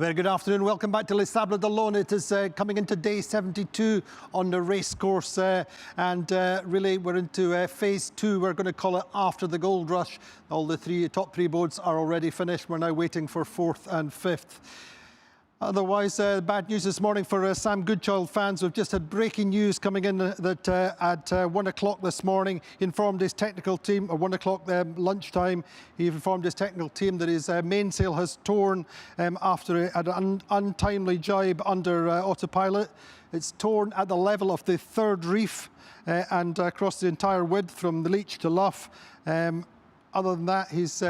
Very good afternoon. Welcome back to Les Sables d'Olonne. It is coming into day 72 on the race course, and really we're into phase 2. We're going to call it after the gold rush. All the top three boats are already finished. We're now waiting for 4th and 5th. Otherwise, bad news this morning for Sam Goodchild fans. We've just had breaking news coming in that at 1 o'clock this morning, he informed his technical team, at 1 o'clock lunchtime, he informed his technical team that his mainsail has torn after an untimely jibe under autopilot. It's torn at the level of the third reef and across the entire width from the leech to luff. Other than that, he's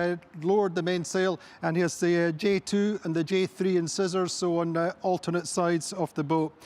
lowered the mainsail, and he has the J2 and the J3 in scissors, so on alternate sides of the boat.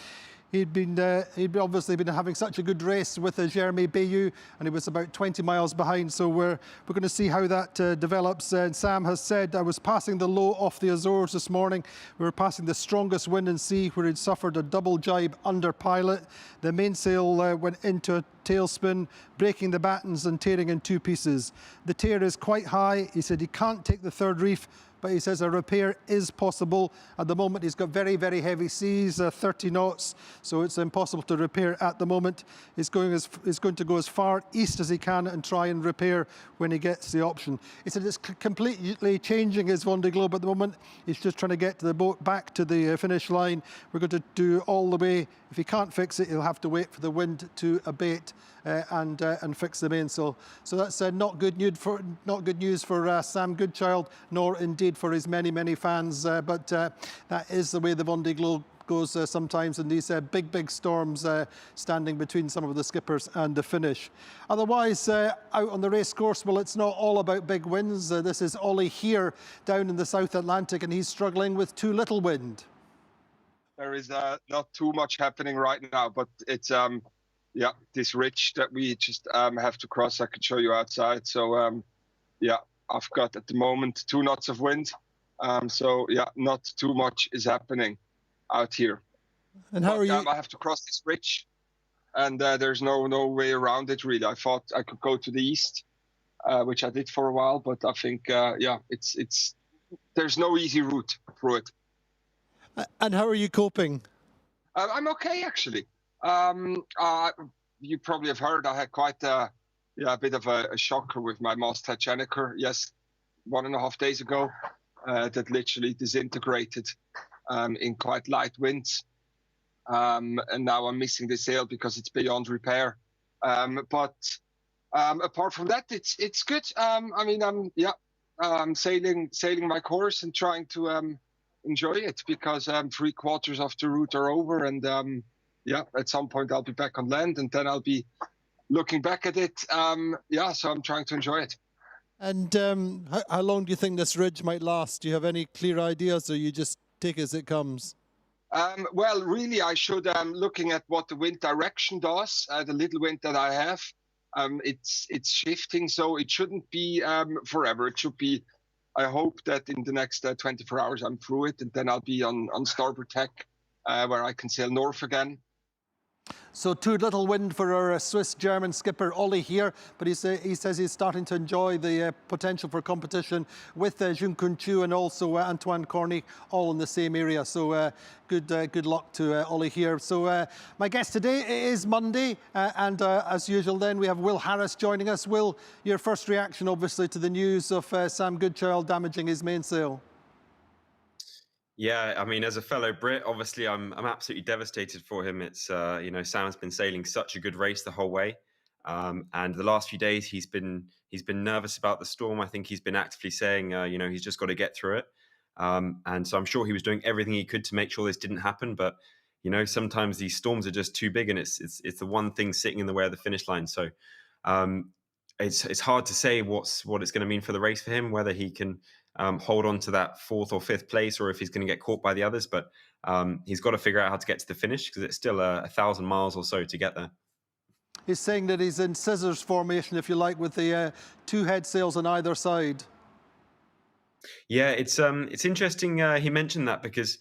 He'd obviously been having such a good race with Jeremy Bayou, and he was about 20 miles behind, so we're going to see how that develops. Sam has said, I was passing the low off the Azores this morning. We were passing the strongest wind and sea where he'd suffered a double jibe under pilot. The mainsail went into a tailspin, breaking the battens and tearing in two pieces. The tear is quite high. He said he can't take the third reef, but he says a repair is possible. At the moment, he's got very, very heavy seas, 30 knots, so it's impossible to repair at the moment. He's going to go as far east as he can and try and repair when he gets the option. He said it's completely changing his Vendée Globe at the moment. He's just trying to get the boat back to the finish line. We're going to do all the way. If he can't fix it, he'll have to wait for the wind to abate and fix the mainsail. So that's not good news for Sam Goodchild, nor indeed for his many, many fans. But that is the way the Vendée Globe goes sometimes in these big storms standing between some of the skippers and the finish. Otherwise, out on the race course, well, it's not all about big winds. This is Ollie Heer down in the South Atlantic, and he's struggling with too little wind. There is not too much happening right now, but it's yeah, this ridge that we just have to cross. I can show you outside. So yeah, I've got at the moment 2 knots of wind. So yeah, not too much is happening out here. And how are you? I have to cross this ridge, and there's no way around it really. I thought I could go to the east, which I did for a while, but I think yeah, there's no easy route through it. And how are you coping? I'm okay, actually. You probably have heard I had quite a bit of a shocker with my masthead Jenniker, 1.5 days ago, that literally disintegrated in quite light winds. And now I'm missing the sail because it's beyond repair. But apart from that, it's good. I mean, I'm sailing my course and trying to enjoy it, because 3/4 of the route are over, and yeah, at some point I'll be back on land, and then I'll be looking back at it. Yeah, so I'm trying to enjoy it. And how long do you think this ridge might last? Do you have any clear ideas, or you just take as it comes? Well, really, I should looking at what the wind direction does. The little wind that I have, it's shifting, so it shouldn't be forever. It should be. I hope that in the next 24 hours I'm through it, and then I'll be on starboard tack, where I can sail north again. So too little wind for our Swiss-German skipper Ollie Heer, but he says he's starting to enjoy the potential for competition with Jun-Kun Chu and also Antoine Corny, all in the same area. So good luck to Ollie Heer. So my guest today is Monday, and as usual then we have Will Harris joining us. Will, your first reaction obviously to the news of Sam Goodchild damaging his mainsail? Yeah, I mean, as a fellow Brit, obviously I'm absolutely devastated for him. It's you know, Sam's been sailing such a good race the whole way, and the last few days he's been nervous about the storm. I think he's been actively saying, you know, he's just got to get through it, and so I'm sure he was doing everything he could to make sure this didn't happen. But you know, sometimes these storms are just too big, and it's the one thing sitting in the way of the finish line. So it's hard to say what it's going to mean for the race for him, whether he can hold on to that 4th or 5th place, or if he's going to get caught by the others. But he's got to figure out how to get to the finish, because it's still 1,000 miles or so to get there. He's saying that he's in scissors formation, if you like, with the 2 head sails on either side. Yeah, it's interesting he mentioned that, because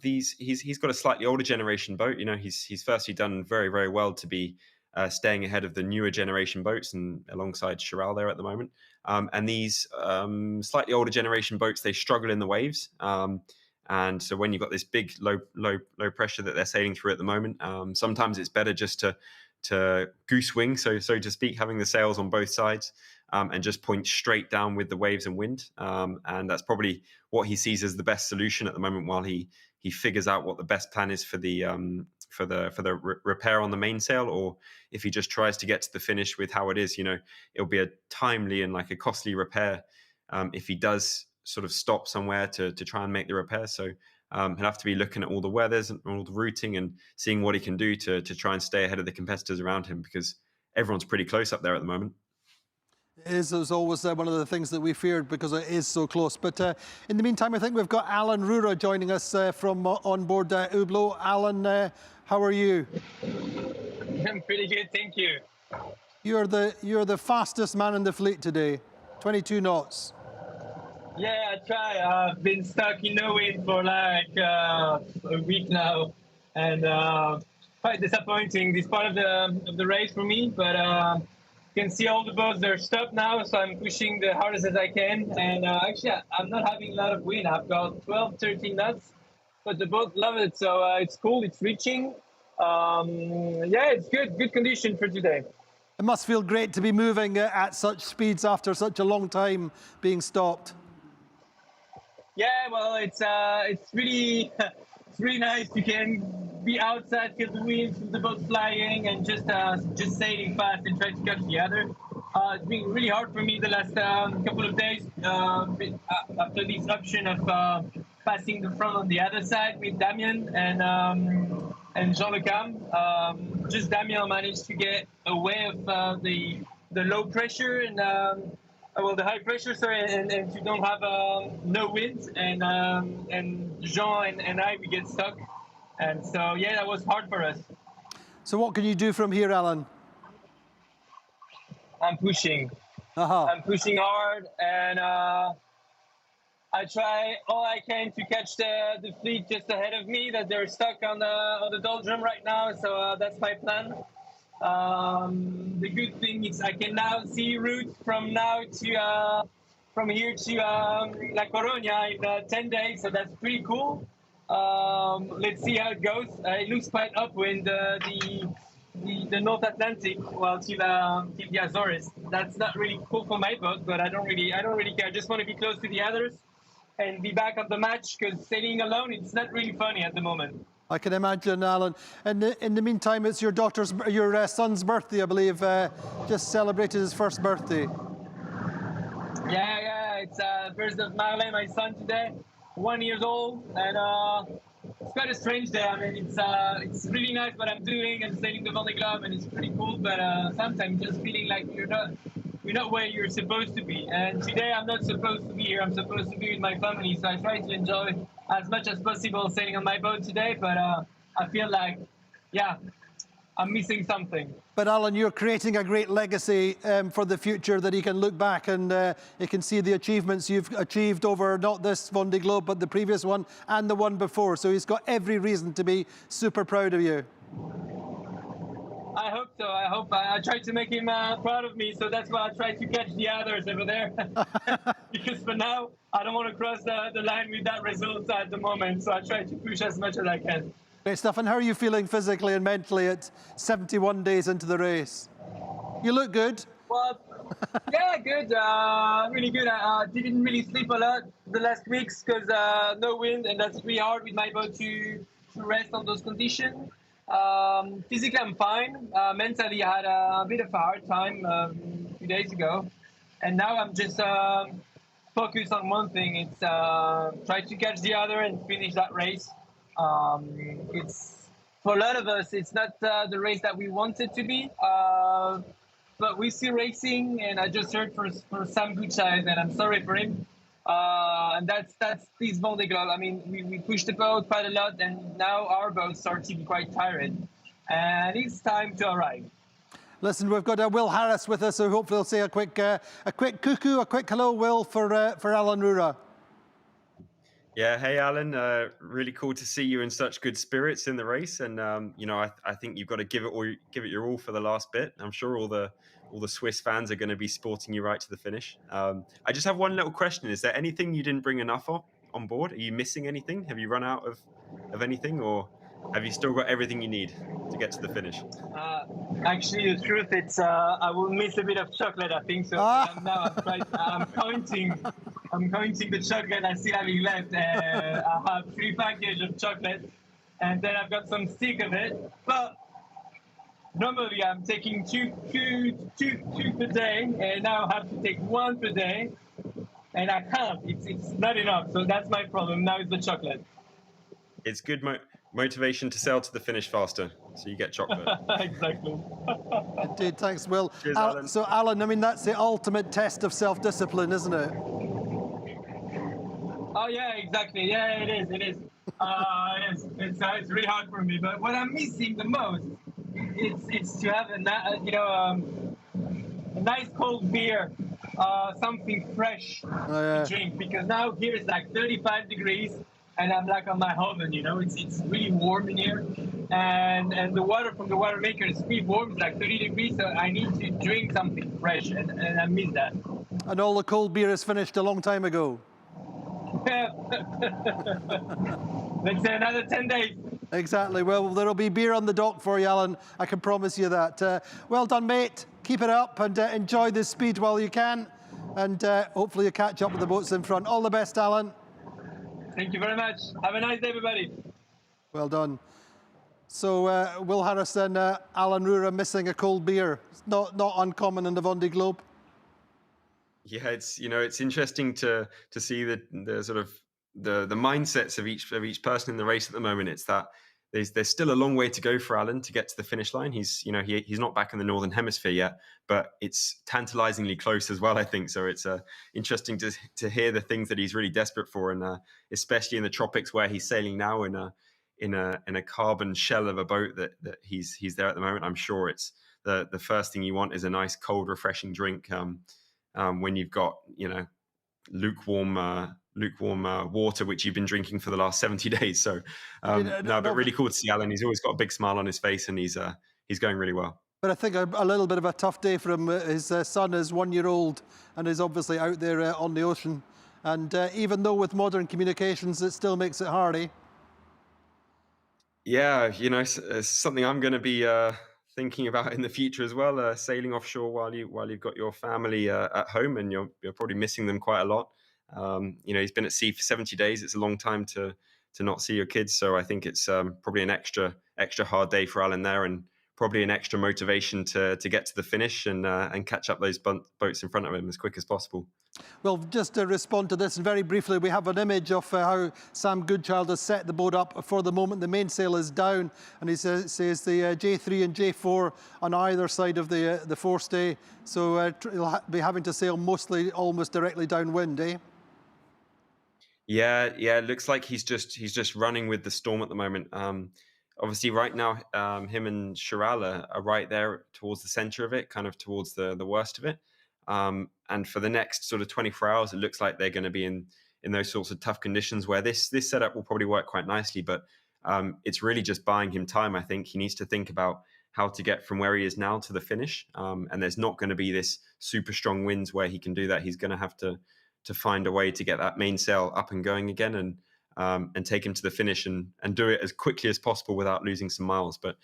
he's got a slightly older generation boat. You know, he's firstly done very, very well to be staying ahead of the newer generation boats and alongside Chiral there at the moment. And these slightly older generation boats, they struggle in the waves. And so when you've got this big low pressure that they're sailing through at the moment, sometimes it's better just to goose wing, so to speak, having the sails on both sides, and just point straight down with the waves and wind. And that's probably what he sees as the best solution at the moment, while he figures out what the best plan is for the repair on the mainsail, or if he just tries to get to the finish with how it is. It'll be a timely and like a costly repair if he does sort of stop somewhere to try and make the repair. So he'll have to be looking at all the weathers and all the routing and seeing what he can do to try and stay ahead of the competitors around him, because everyone's pretty close up there at the moment. It is always one of the things that we feared, because it is so close. But in the meantime, I think we've got Alan Roura joining us from on board Hublot. Alan, how are you? I'm pretty good, thank you. You're the fastest man in the fleet today, 22 knots. Yeah, I try. I've been stuck in no wind for like a week now, and quite disappointing this part of the race for me. But you can see all the boats, they're stopped now, so I'm pushing the hardest as I can. And actually, I'm not having a lot of wind. I've got 12, 13 knots, but the boat love it, so it's cool. It's reaching. Yeah, it's good condition for today. It must feel great to be moving at such speeds after such a long time being stopped. Yeah, well, it's really it's really nice. You can be outside, feel the wind, feel the boat flying, and just sailing fast and try to catch the other. It's been really hard for me the last couple of days after this option of passing the front on the other side with Damien and Jean Le Cam. Just Damien managed to get away of the low pressure and the high pressure, sorry, and you don't have no wind, and Jean and I, we get stuck, and so yeah, that was hard for us. So what can you do from here, Alan? I'm pushing. I'm pushing hard, and I try all I can to catch the fleet just ahead of me, that they're stuck on the doldrum right now. So that's my plan. The good thing is I can now see routes from here to La Coruña in 10 days, so that's pretty cool. Let's see how it goes. It looks quite upwind, the North Atlantic, well, till the Azores. That's not really cool for my boat, but I don't really care. I just want to be close to the others and be back on the match, because sailing alone, it's not really funny at the moment. I can imagine, Alan. And in the meantime, it's your son's birthday, I believe. Just celebrated his first birthday. Yeah, it's birthday of Marley, my son, today. 1 year old, and it's quite a strange day. I mean, it's really nice what I'm doing. I'm sailing the Vendée Globe, and it's pretty cool. But sometimes just feeling like you're not where you're supposed to be. And today I'm not supposed to be here. I'm supposed to be with my family. So I try to enjoy as much as possible sailing on my boat today. But I feel like, yeah, I'm missing something. But Alan, you're creating a great legacy for the future, that he can look back and he can see the achievements you've achieved over not this Vendée Globe, but the previous one and the one before. So he's got every reason to be super proud of you. I hope so. I try to make him proud of me, so that's why I try to catch the others over there. Because for now, I don't want to cross the line with that result at the moment, so I try to push as much as I can. Great stuff. And how are you feeling physically and mentally at 71 days into the race? You look good. Well, yeah, good. Really good. I didn't really sleep a lot the last weeks because no wind, and that's really hard with my boat to rest on those conditions. Physically, I'm fine. Mentally, I had a bit of a hard time a few days ago. And now I'm just focused on one thing. It's try to catch the other and finish that race. It's, for a lot of us, it's not the race that we want it to be. But we're still racing, and I just heard for Sam Goodchild, and I'm sorry for him. And that's this Vendée Globe. I mean, we pushed the boat quite a lot, and now our boat starts to be quite tired. And it's time to arrive. Listen, we've got Will Harris with us, so hopefully he'll say a quick cuckoo, a quick hello, Will, for Alan Roura. Yeah, hey Alan, really cool to see you in such good spirits in the race, and you know, I think you've got to give it your all for the last bit. I'm sure all the Swiss fans are going to be sporting you right to the finish. I just have one little question: is there anything you didn't bring enough of, on board? Are you missing anything? Have you run out of anything, or have you still got everything you need to get to the finish? Actually, the truth, it's I will miss a bit of chocolate, I think. So I'm counting the chocolate I still having left. I have 3 packages of chocolate, and then I've got some stick of it. But normally I'm taking two per day, and now I have to take 1 per day, and I can't. It's not enough. So that's my problem. Now it's the chocolate. It's good motivation to sail to the finish faster, so you get chocolate. Exactly. Indeed, thanks, Will. Cheers, Alan. So, Alan, I mean, that's the ultimate test of self-discipline, isn't it? Oh yeah, exactly. Yeah, it is. It is. It's really hard for me. But what I'm missing the most, it's to have a nice cold beer, something fresh to drink. Because now here it's like 35 degrees, and I'm like on my oven. It's really warm in here, and the water from the water maker is pretty warm. It's like 30 degrees, so I need to drink something fresh, and I miss that. And all the cold beer is finished a long time ago. Let's say another 10 days. Exactly. Well, there'll be beer on the dock for you, Alan. I can promise you that. Well done, mate. Keep it up and enjoy the speed while you can. And hopefully you catch up with the boats in front. All the best, Alan. Thank you very much. Have a nice day, everybody. Well done. So, Will Harrison, Alan Roura missing a cold beer. It's not uncommon in the Vendée Globe. Yeah, it's interesting to see the sort of the mindsets of each person in the race at the moment. It's that there's still a long way to go for Alan to get to the finish line. He's not back in the Northern Hemisphere yet, but it's tantalizingly close as well, I think. So it's interesting to hear the things that he's really desperate for, and especially in the tropics where he's sailing now in a carbon shell of a boat that he's there at the moment. I'm sure it's the first thing you want is a nice cold, refreshing drink. When you've got lukewarm water which you've been drinking for the last 70 days. So but really cool to see Alan. He's always got a big smile on his face, and he's going really well. But I think a little bit of a tough day for him. His son is 1 year old and is obviously out there on the ocean. And even though with modern communications, it still makes it hard, eh? Yeah, it's something I'm going to be thinking about in the future as well, sailing offshore while you've got your family at home, and you're probably missing them quite a lot. He's been at sea for 70 days. It's a long time to not see your kids. So I think it's probably an extra hard day for Alan there, and probably an extra motivation to get to the finish and catch up those boats in front of him as quick as possible. Well, just to respond to this, and very briefly, we have an image of how Sam Goodchild has set the boat up for the moment. The mainsail is down, and he says the J3 and J4 on either side of the forestay. So he'll be having to sail mostly almost directly downwind, eh? Yeah. It looks like he's just running with the storm at the moment. Obviously, right now, him and Chiral are right there towards the center of it, kind of towards the worst of it. And for the next sort of 24 hours, it looks like they're going to be in those sorts of tough conditions where this setup will probably work quite nicely. But it's really just buying him time. I think he needs to think about how to get from where he is now to the finish. And there's not going to be this super strong winds where he can do that. He's going to have to find a way to get that mainsail up and going again, and take him to the finish and do it as quickly as possible without losing some miles. But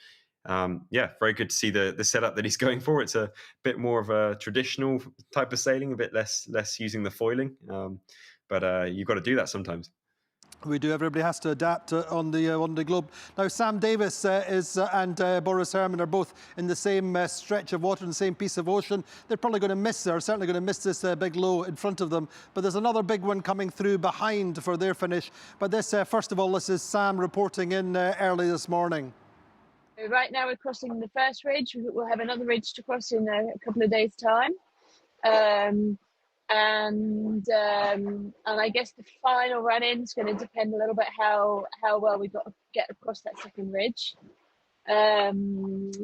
very good to see the setup that he's going for. It's a bit more of a traditional type of sailing, a bit less using the foiling. But you've got to do that sometimes. We do. Everybody has to adapt on the globe. Now, Sam Davies and Boris Herrmann are both in the same stretch of water, in the same piece of ocean. They're probably going to miss, or certainly going to miss this big low in front of them. But there's another big one coming through behind for their finish. But this, first of all, this is Sam reporting in early this morning. Right now we're crossing the first ridge. We'll have another ridge to cross in a couple of days' time. And I guess the final run-in is going to depend a little bit how well we got to get across that second ridge. And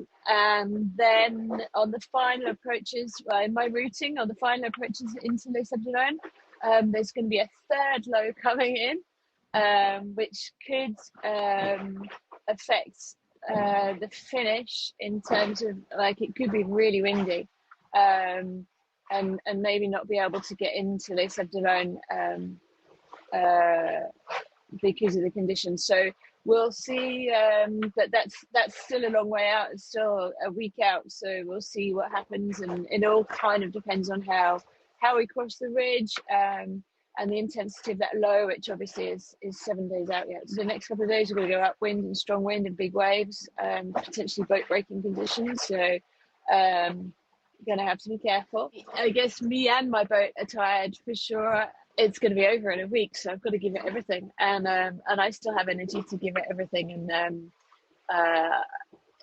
then on the final approaches, my routing on the final approaches into Les Sables, there's going to be a third low coming in, which could affect the finish in terms of, like, it could be really windy. And maybe not be able to get into Les Sables because of the conditions. So we'll see, but that's still a long way out. It's still a week out, so we'll see what happens, and it all kind of depends on how we cross the ridge, and the intensity of that low, which obviously is 7 days out yet. So the next couple of days we're going to go upwind and strong wind and big waves, potentially boat breaking conditions. So going to have to be careful. I guess me and my boat are tired for sure. It's going to be over in a week, so I've got to give it everything, and I still have energy to give it everything. And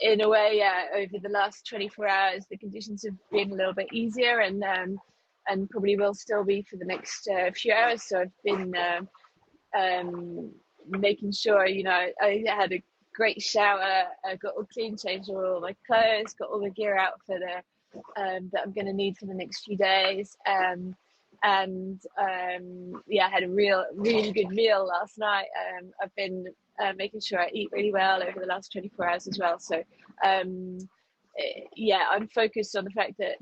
in a way, over the last 24 hours, the conditions have been a little bit easier, and probably will still be for the next few hours. So I've been making sure, I had a great shower, I got all clean, changed all my clothes, got all the gear out for that I'm going to need for the next few days. I had a really good meal last night. I've been making sure I eat really well over the last 24 hours as well. So I'm focused on the fact that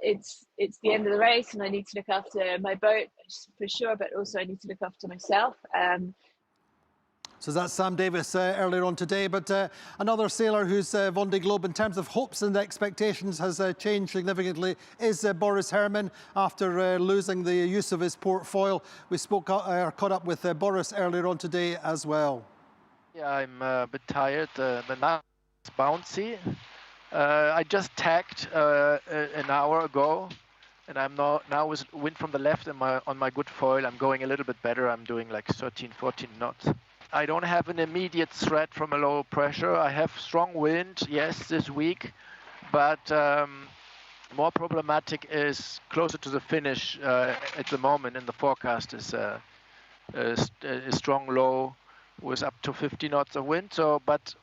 it's the end of the race, and I need to look after my boat for sure, but also I need to look after myself. So that's Sam Davies earlier on today. But another sailor who's Vendée Globe in terms of hopes and expectations has changed significantly is Boris Herrmann after losing the use of his port foil. We caught up with Boris earlier on today as well. Yeah, I'm a bit tired. The knot is bouncy. I just tacked an hour ago, and I'm now with wind from the left and on my good foil. I'm going a little bit better. I'm doing like 13, 14 knots. I don't have an immediate threat from a low pressure. I have strong wind, yes, this week, but more problematic is closer to the finish at the moment. In the forecast is a strong low with up to 50 knots of wind. So, but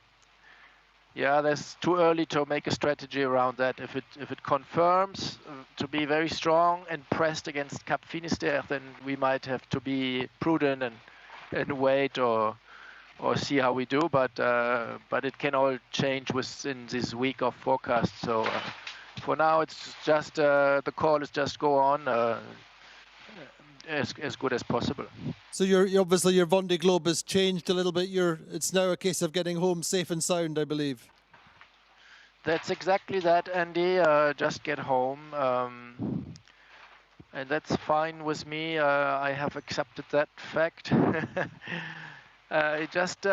yeah, that's too early to make a strategy around that. If it confirms to be very strong and pressed against Cap Finisterre, then we might have to be prudent and wait or see how we do. But it can all change within this week of forecast. So for now, it's just the call is just go on as good as possible. So obviously your Vendée Globe has changed a little bit. It's now a case of getting home safe and sound, I believe. That's exactly that, Andy. Just get home, and that's fine with me. I have accepted that fact. I just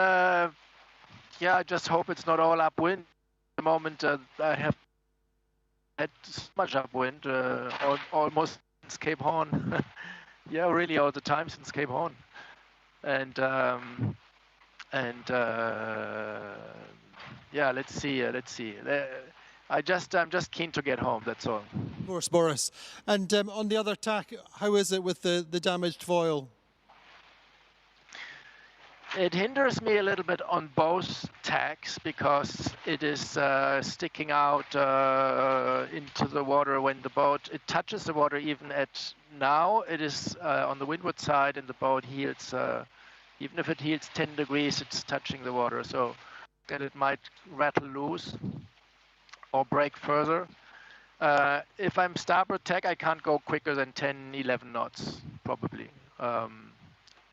hope it's not all upwind. At the moment, I have had so much upwind, almost since Cape Horn. Yeah, really all the time since Cape Horn, and let's see. I'm just keen to get home. That's all. Of course, Boris. And on the other tack, how is it with the damaged foil? It hinders me a little bit on both tacks because it is sticking out into the water when it touches the water. Even at now, it is on the windward side, and the boat heels. Even if it heels 10 degrees, it's touching the water, so that it might rattle loose or break further. If I'm starboard tack, I can't go quicker than 10, 11 knots, probably.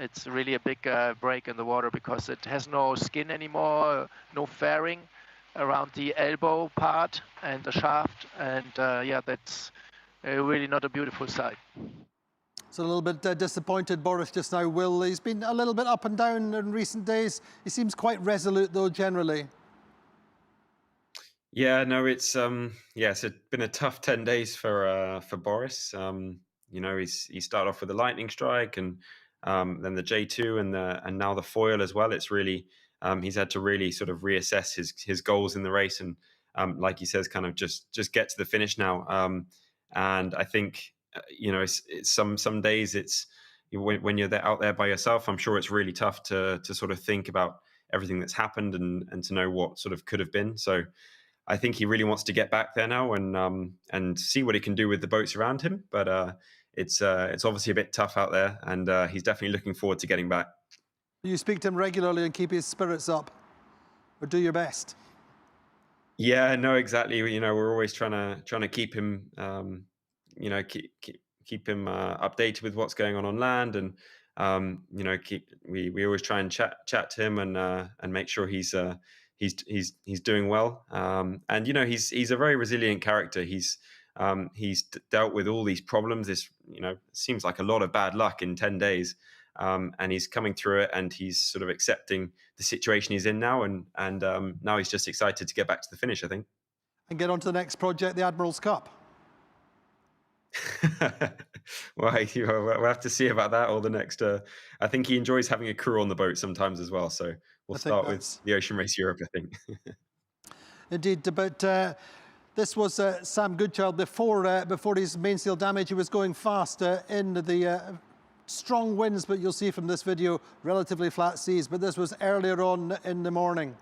It's really a big break in the water because it has no skin anymore, no fairing around the elbow part and the shaft. And that's really not a beautiful sight. So a little bit disappointed, Boris, just now. Will, he's been a little bit up and down in recent days. He seems quite resolute, though, generally. Yeah, no, it's been a tough 10 days for Boris. He started off with a lightning strike, and then the J2 and now the foil as well. It's really he's had to really sort of reassess his goals in the race, and like he says, kind of just get to the finish now. And I think it's some days it's when you're out there by yourself. I'm sure it's really tough to sort of think about everything that's happened and to know what sort of could have been. So I think he really wants to get back there now and see what he can do with the boats around him. But it's obviously a bit tough out there, and he's definitely looking forward to getting back. You speak to him regularly and keep his spirits up, or do your best. Yeah, no, exactly. We're always trying to keep him, keep him updated with what's going on land, and you know, we always try and chat to him and make sure he's doing well. And you know, he's a very resilient character. He's dealt with all these problems. This, you know, seems like a lot of bad luck in 10 days. And he's coming through it, and he's sort of accepting the situation he's in now, and now he's just excited to get back to the finish, I think. And get on to the next project, the Admiral's Cup. Well, we'll have to see about that, or the next. I think he enjoys having a crew on the boat sometimes as well. So we'll start with the Ocean Race Europe, I think. Indeed, but this was Sam Goodchild before his mainsail damage. He was going fast in the strong winds, but you'll see from this video relatively flat seas. But this was earlier on in the morning.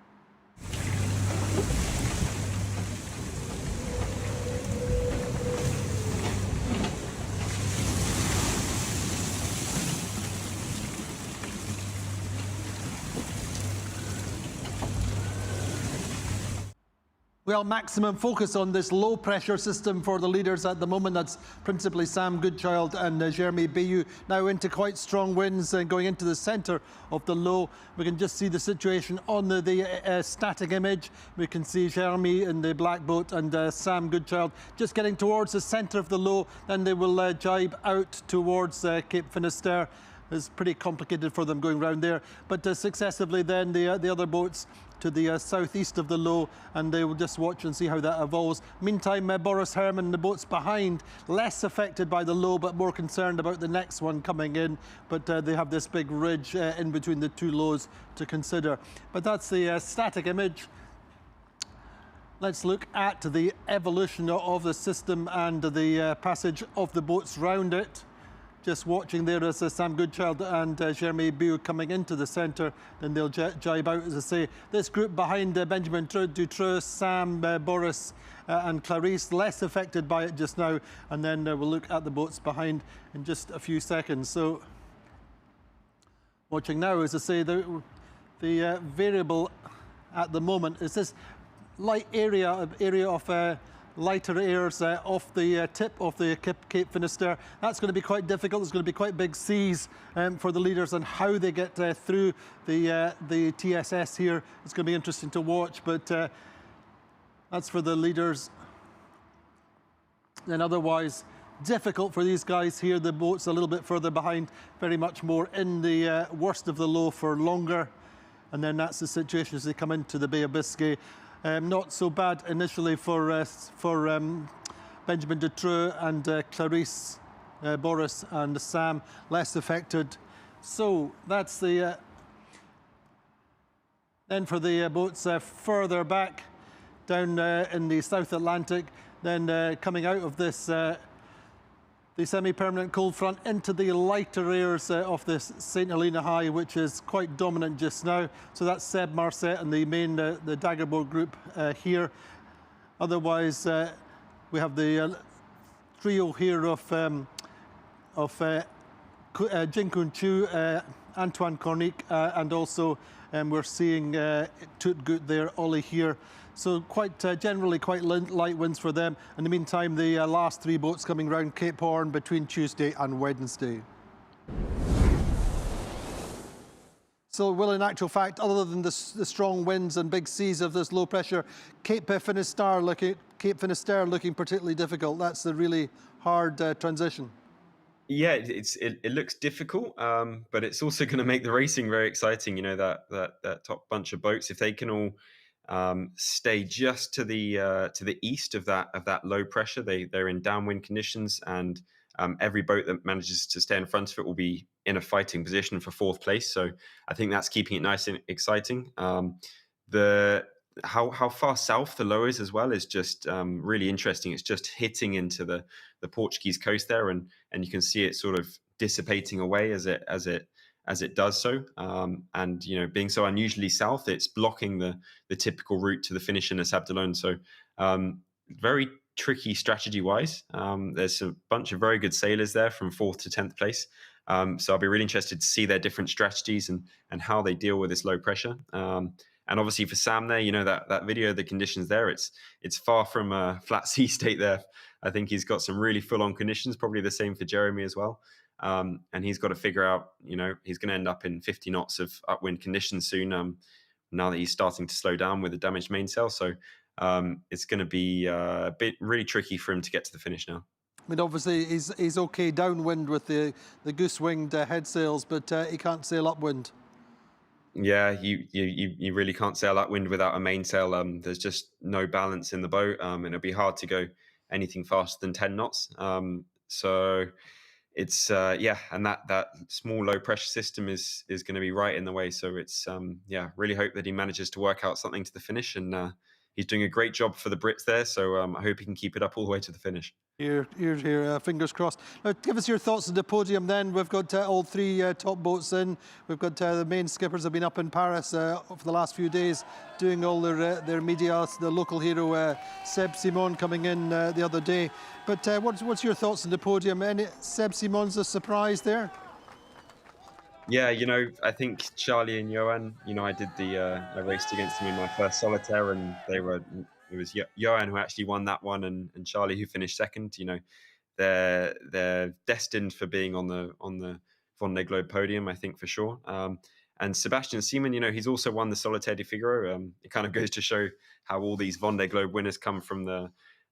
Well, maximum focus on this low pressure system for the leaders at the moment. That's principally Sam Goodchild and Jeremy Bayou. Now into quite strong winds and going into the centre of the low. We can just see the situation on the static image. We can see Jeremy in the black boat and Sam Goodchild just getting towards the centre of the low. Then they will jibe out towards Cape Finisterre. It's pretty complicated for them going round there. But successively then the other boats to the southeast of the low, and they will just watch and see how that evolves. Meantime, Boris Herrmann, the boats behind, less affected by the low, but more concerned about the next one coming in. But they have this big ridge in between the two lows to consider. But that's the static image. Let's look at the evolution of the system and the passage of the boats round it. Just watching there as Sam Goodchild and Jeremy Bayou coming into the centre, then they'll jibe out, as I say. This group behind Benjamin Dutroux, Sam, Boris and Clarice, less affected by it just now. And then we'll look at the boats behind in just a few seconds. So watching now, as I say, the variable at the moment is this light area of lighter airs off the tip of the Cape Finisterre. That's going to be quite difficult. There's going to be quite big seas for the leaders, and how they get through the TSS here. It's going to be interesting to watch, but that's for the leaders. And otherwise, difficult for these guys here. The boat's a little bit further behind, very much more in the worst of the low for longer. And then that's the situation as they come into the Bay of Biscay. Not so bad initially for Benjamin Dutroux and Clarice, Boris and Sam, less affected. So that's the then for the boats further back down in the South Atlantic, then coming out of this the semi-permanent cold front into the lighter airs of this St. Helena High, which is quite dominant just now. So that's Seb Marset and the main, the Daggerboard group here. Otherwise, we have the trio here of Jin Kun Chu, Antoine Cornic, and also we're seeing Toot Gut there, Ollie here. So quite generally quite light winds for them. In the meantime, the last three boats coming round Cape Horn between Tuesday and Wednesday. So, well, in actual fact, other than the strong winds and big seas of this low pressure, Cape Finisterre looking particularly difficult. That's the really hard transition. Yeah, it looks difficult, but it's also going to make the racing very exciting. You know, that top bunch of boats, if they can all stay just to the east of that low pressure, they're in downwind conditions, and every boat that manages to stay in front of it will be in a fighting position for fourth place. So I think that's keeping it nice and exciting. How far south the low is as well is just really interesting. It's just hitting into the Portuguese coast there, and you can see it sort of dissipating away as it does so. And you know, being so unusually south, it's blocking the typical route to the finish in the Sable d'Olonne. So very tricky strategy wise. There's a bunch of very good sailors there from 4th to 10th place. So I'll be really interested to see their different strategies and how they deal with this low pressure. And obviously for Sam there, you know, that video, the conditions there, it's far from a flat sea state there. I think he's got some really full-on conditions, probably the same for Jeremy as well. And he's got to figure out, he's going to end up in 50 knots of upwind conditions soon. Now that he's starting to slow down with the damaged mainsail, so it's going to be a bit really tricky for him to get to the finish now. I mean, obviously he's okay downwind with the goose-winged head sails, but he can't sail upwind. Yeah, you really can't sail upwind without a mainsail. There's just no balance in the boat, and it'll be hard to go anything faster than 10 knots. So it's and that small low pressure system is going to be right in the way. So it's really hope that he manages to work out something to the finish, and he's doing a great job for the Brits there. So I hope he can keep it up all the way to the finish. Here, fingers crossed. Now, give us your thoughts on the podium then. We've got all three top boats in. We've got the main skippers have been up in Paris for the last few days doing all their media. The local hero, Seb Simon, coming in the other day. But what's your thoughts on the podium? Seb Simon's a surprise there? Yeah, I think Charlie and Johan, I did I raced against them in my first solitaire, and it was Johan who actually won that one, and Charlie who finished second. They're destined for being on the Vendée Globe podium, I think, for sure. And Sebastian Seaman, he's also won the Solitaire de Figaro. It kind of goes to show how all these Vendée Globe winners come from the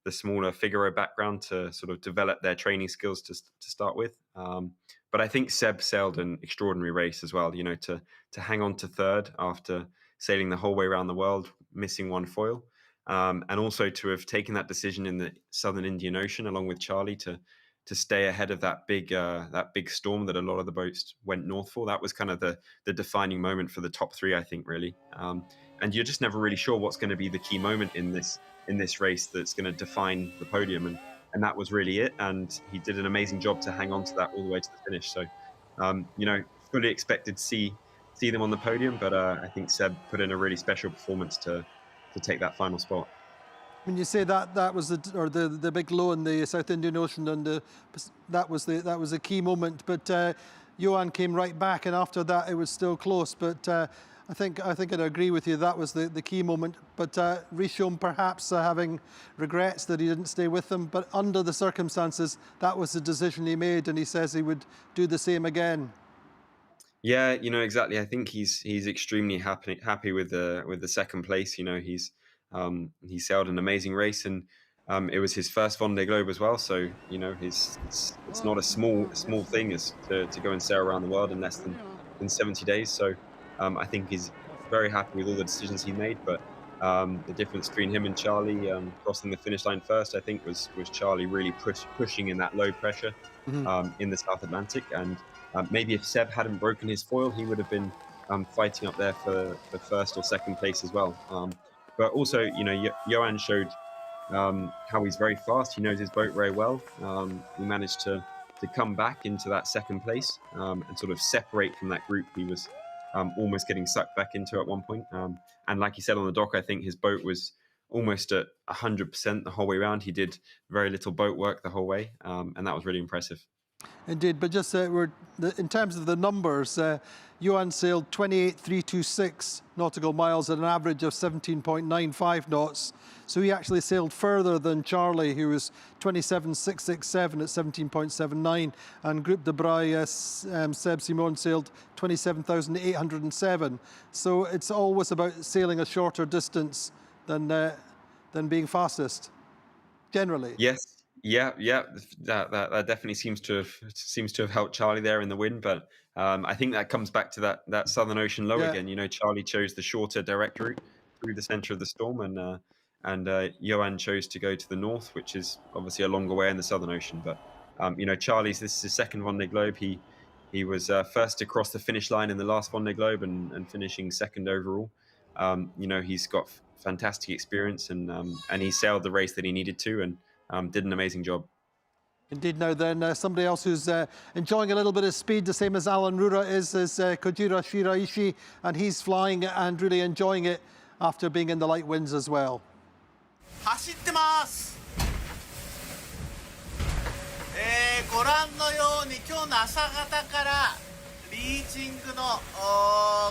smaller Figaro background to sort of develop their training skills to start with. But I think Seb sailed an extraordinary race as well, to hang on to third after sailing the whole way around the world, missing one foil. And also to have taken that decision in the Southern Indian Ocean along with Charlie to stay ahead of that big storm that a lot of the boats went north for. That was kind of the defining moment for the top three, I think, really. And you're just never really sure what's going to be the key moment in this race that's going to define the podium, and that was really it. And he did an amazing job to hang on to that all the way to the finish. So, fully expected to see them on the podium, but I think Seb put in a really special performance to take that final spot. When you say that was the big low in the South Indian Ocean, and that was a key moment. But Johan came right back, and after that it was still close. But I think I'd agree with you. That was the key moment. But Richomme perhaps having regrets that he didn't stay with them. But under the circumstances, that was the decision he made, and he says he would do the same again. Yeah, exactly. I think he's extremely happy with the second place. He sailed an amazing race, and it was his first Vendée Globe as well. So it's not a small thing as to go and sail around the world in less than 70 days. So I think he's very happy with all the decisions he made. But the difference between him and Charlie crossing the finish line first, I think, was Charlie really pushing in that low pressure in the South Atlantic. And maybe if Seb hadn't broken his foil, he would have been fighting up there for first or second place as well. But also, Johan showed how he's very fast. He knows his boat very well. He managed to come back into that second place and sort of separate from that group he was almost getting sucked back into at one point. And like he said on the dock, I think his boat was almost at 100% the whole way around. He did very little boat work the whole way, and that was really impressive. Indeed, but just in terms of the numbers, Johan sailed 28,326 nautical miles at an average of 17.95 knots. So he actually sailed further than Charlie, who was 27,667 at 17.79, and Groupe de Braille, Seb Simon sailed 27,807. So it's always about sailing a shorter distance than being fastest, generally. Yes. Yeah, that definitely seems to have helped Charlie there in the win, but I think that comes back to that Southern Ocean low again. Charlie chose the shorter direct route through the centre of the storm, and Johan chose to go to the north, which is obviously a longer way in the Southern Ocean. But Charlie's, this is his second Vendée Globe. He was first to cross the finish line in the last Vendée Globe and finishing second overall. He's got fantastic experience, and he sailed the race that he needed to, and did an amazing job. Indeed. Now then, somebody else who's enjoying a little bit of speed, the same as Alan Roura, is Kojiro Shiraishi, and he's flying and really enjoying it after being in the light winds as well. 走ってます。ご覧のように今日の朝方からリーチングの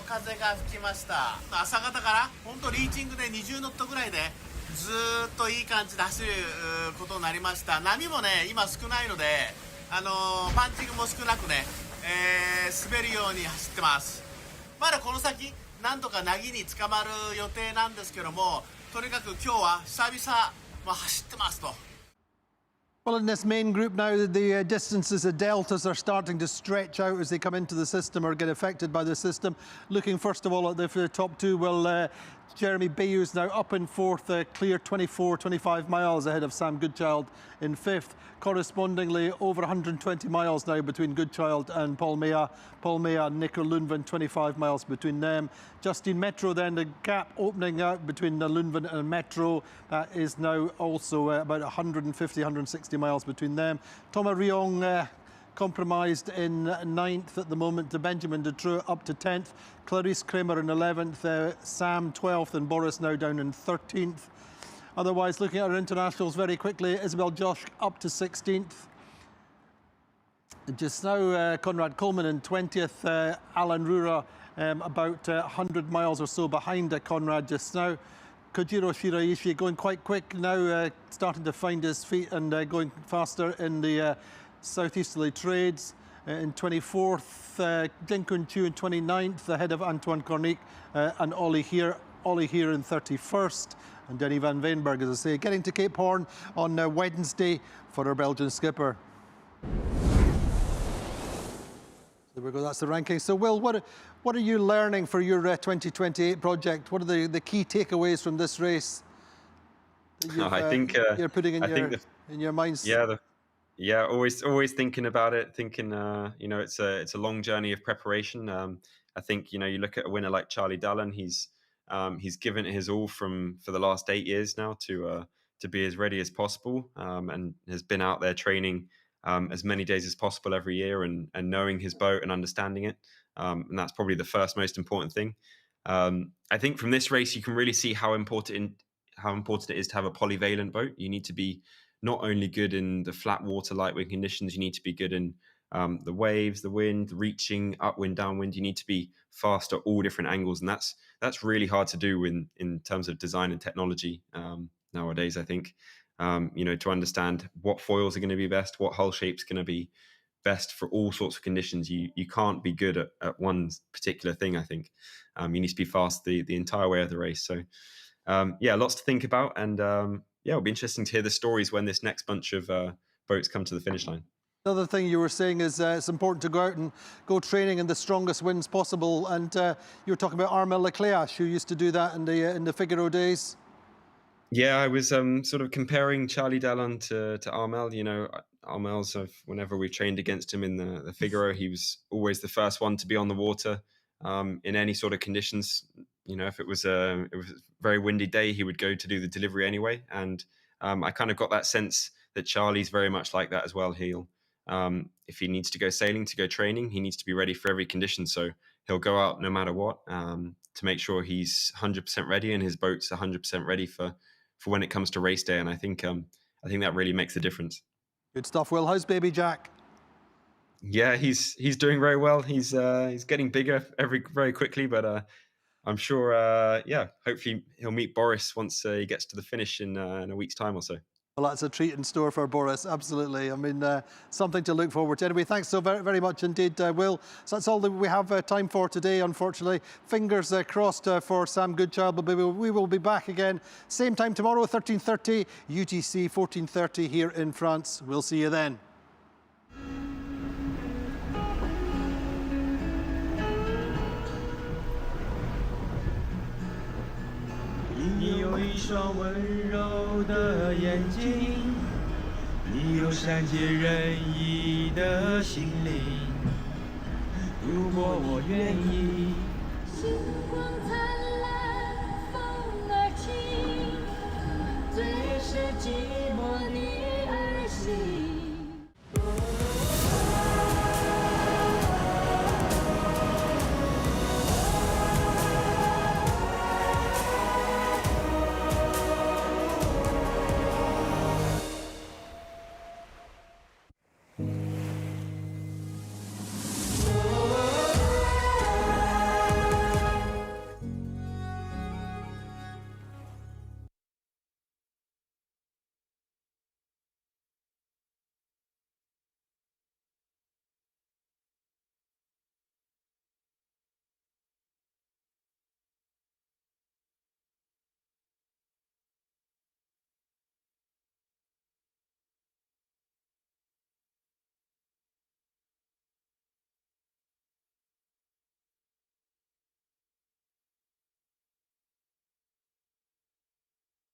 風が吹きました。朝方から本当リーチングで20ノットぐらいでずっといい感じで走ることになりました。波もね今少ないのでパンチングも少なくね、滑るように走ってます。まだこの先なんとか凪に捕まる予定なんですけども、とにかく今日は久々、走ってますと。Well, in this main group now, the distances, the deltas are starting to stretch out as they come into the system or get affected by the system. Looking first of all at the top two, well, Jeremy Bayou's now up in fourth, clear 25 miles ahead of Sam Goodchild in fifth. Correspondingly, over 120 miles now between Goodchild and Paul Mea. Paul Mea and Nico Lundven, 25 miles between them. Justine Metro then, the gap opening out between Lundven and Metro. That is now also about 150, 160 miles between them. Thomas Riong compromised in ninth at the moment. To Benjamin Dutroux up to 10th. Clarice Kramer in 11th. Sam 12th and Boris now down in 13th. Otherwise, looking at our internationals very quickly, Isabel Josh up to 16th. Just now, Conrad Coleman in 20th. Alan Roura about 100 miles or so behind Conrad just now. Kojiro Shiraishi going quite quick now, starting to find his feet and going faster in the southeasterly trades. In 24th, Jinkun Chu in 29th, ahead of Antoine Cornic and Ollie Heer. Ollie Heer in 31st. And Denny van Veenberg, as I say, getting to Cape Horn on Wednesday for our Belgian skipper. There we go, that's the ranking. So, Will, what are you learning for your 2028 project? What are the key takeaways from this race that I think you're putting in your minds? Yeah, always thinking about it. Thinking, you know, it's a long journey of preparation. I think, you know, you look at a winner like Charlie Dallin. He's given it his all for the last 8 years now to be as ready as possible, and has been out there training as many days as possible every year and knowing his boat and understanding it. And that's probably the first most important thing. I think from this race, you can really see how important it is to have a polyvalent boat. You need to be not only good in the flat water, light wind conditions, you need to be good in the waves, the wind, reaching, upwind, downwind. You need to be fast at all different angles. And that's really hard to do in terms of design and technology nowadays, I think. You know, to understand what foils are going to be best, what hull shape's going to be best for all sorts of conditions. You can't be good at one particular thing, I think. You need to be fast the entire way of the race. So, yeah, lots to think about. And yeah, it'll be interesting to hear the stories when this next bunch of boats come to the finish line. Another thing you were saying is it's important to go out and go training in the strongest winds possible. And you were talking about Armel Lecléache, who used to do that in the Figaro days. Yeah, I was sort of comparing Charlie Dallin to Armel. You know, Armel's, whenever we trained against him in the Figaro, he was always the first one to be on the water in any sort of conditions. You know, if it was a very windy day, he would go to do the delivery anyway. And I kind of got that sense that Charlie's very much like that as well. If he needs to go sailing, to go training, he needs to be ready for every condition. So he'll go out no matter what to make sure he's 100% ready and his boat's 100% ready for when it comes to race day. And I think that really makes a difference. Good stuff, Will. How's baby Jack? Yeah, he's doing very well. He's getting bigger very quickly, but I'm sure, yeah, hopefully he'll meet Boris once he gets to the finish in a week's time or so. Well, that's a treat in store for Boris, absolutely. I mean, something to look forward to. Anyway, thanks so very, very much indeed, Will. So that's all that we have time for today, unfortunately. Fingers crossed for Sam Goodchild, but we will be back again. Same time tomorrow, 13:30, UTC 14:30 here in France. We'll see you then. 你有一双温柔的眼睛，你有善解人意的心灵。如果我愿意，